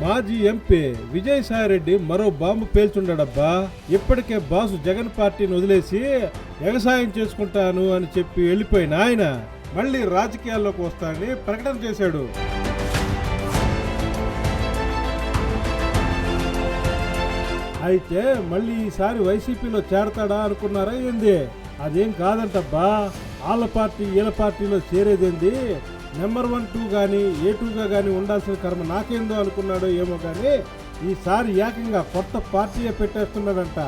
మాజీ ఎంపీ విజయసాయిరెడ్డి మరో బాంబు పేల్చుండడబ్బా. ఇప్పటికే బాసు జగన్ పార్టీని వదిలేసి వ్యవసాయం చేసుకుంటాను అని చెప్పి వెళ్ళిపోయిన ఆయన మళ్ళీ రాజకీయాల్లోకి వస్తానని ప్రకటన చేశాడు. అయితే మళ్ళీ ఈసారి వైసీపీలో చేరతాడా అనుకున్నారా ఏంది? అదేం కాదంటబ్బా. వాళ్ళ పార్టీ వీళ్ళ పార్టీలో చేరేదేంది, నెంబర్ 1, 2 కానీ A2గా కానీ ఉండాల్సిన కర్మ నాకేందో అనుకున్నాడో ఏమో కానీ ఈసారి ఏకంగా కొత్త పార్టీయే పెట్టేస్తున్నాడంట.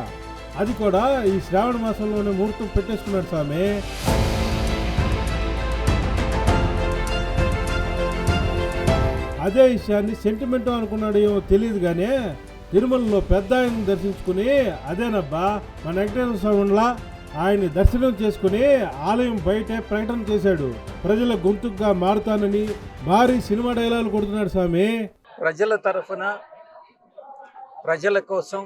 అది కూడా ఈ శ్రావణ మాసంలోనే ముహూర్తం పెట్టేసుకున్నాడు స్వామి. అదే విషయాన్ని సెంటిమెంట్ అనుకున్నాడు ఏమో తెలియదు కానీ తిరుమలలో పెద్ద ఆయన్ని దర్శించుకుని అదేనబ్బా మన వెంకటేశ్వర స్వామిలా ఆయన్ని దర్శనం చేసుకుని ఆలయం బయటే ప్రకటన చేశాడు. ప్రజల గొంతుగా మారుతానని భారీ సినిమా డైలాగులు కొడుతున్నాడు స్వామి. ప్రజల తరఫున ప్రజల కోసం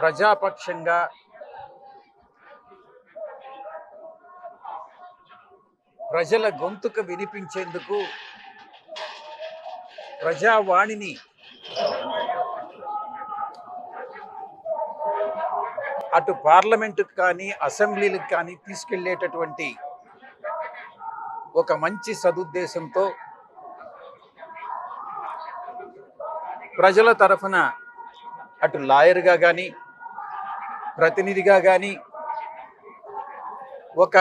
ప్రజాపక్షంగా ప్రజల గొంతుకు వినిపించేందుకు ప్రజావాణిని అటు పార్లమెంటుకు కానీ అసెంబ్లీలకు కానీ తీసుకెళ్లేటటువంటి ఒక మంచి సదుద్దేశంతో ప్రజల తరఫున అటు లాయర్గా కానీ ప్రతినిధిగా కానీ ఒక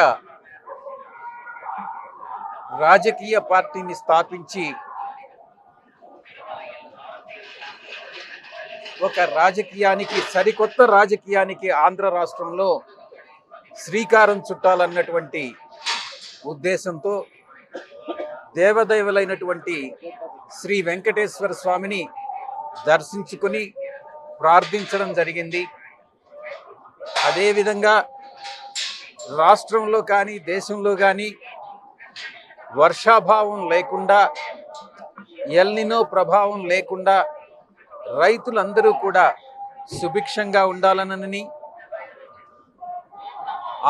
రాజకీయ పార్టీని స్థాపించి ఒక రాజకీయానికి సరికొత్త రాజకీయానికి ఆంధ్ర రాష్ట్రంలో శ్రీకారం చుట్టాలన్నటువంటి ఉద్దేశంతో దేవదేవులైనటువంటి శ్రీ వెంకటేశ్వర స్వామిని దర్శించుకుని ప్రార్థించడం జరిగింది. అదేవిధంగా రాష్ట్రంలో కానీ దేశంలో కానీ వర్షాభావం లేకుండా ఎల్నినో ప్రభావం లేకుండా రైతులందరూ కూడా సుభిక్షంగా ఉండాలనని,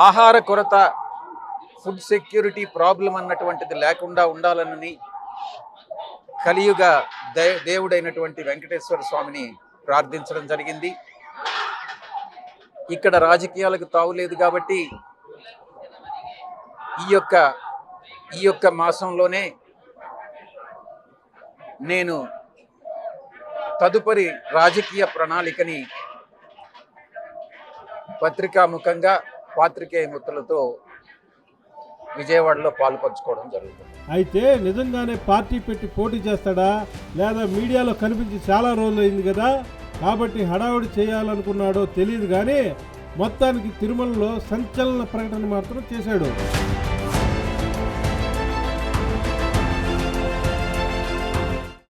ఆహార కొరత ఫుడ్ సెక్యూరిటీ ప్రాబ్లం అన్నటువంటిది లేకుండా ఉండాలనని కలియుగ దేవుడైనటువంటి వెంకటేశ్వర స్వామిని ప్రార్థించడం జరిగింది. ఇక్కడ రాజకీయాలకు తావులేదు కాబట్టి ఈ యొక్క మాసంలోనే నేను తదుపరి రాజకీయ ప్రణాళికని పత్రికాముఖంగా పాత్రికేయ మిత్రులతో విజయవాడలో పాలుపంచుకోవడం జరుగుతుంది. అయితే నిజంగానే పార్టీ పెట్టి పోటీ చేస్తాడా లేదా మీడియాలో కనిపించి చాలా రోజులు అయింది కదా కాబట్టి హడావుడి చేయాలనుకున్నాడో తెలియదు కానీ మొత్తానికి తిరుమలలో సంచలన ప్రకటన మాత్రం చేశాడు.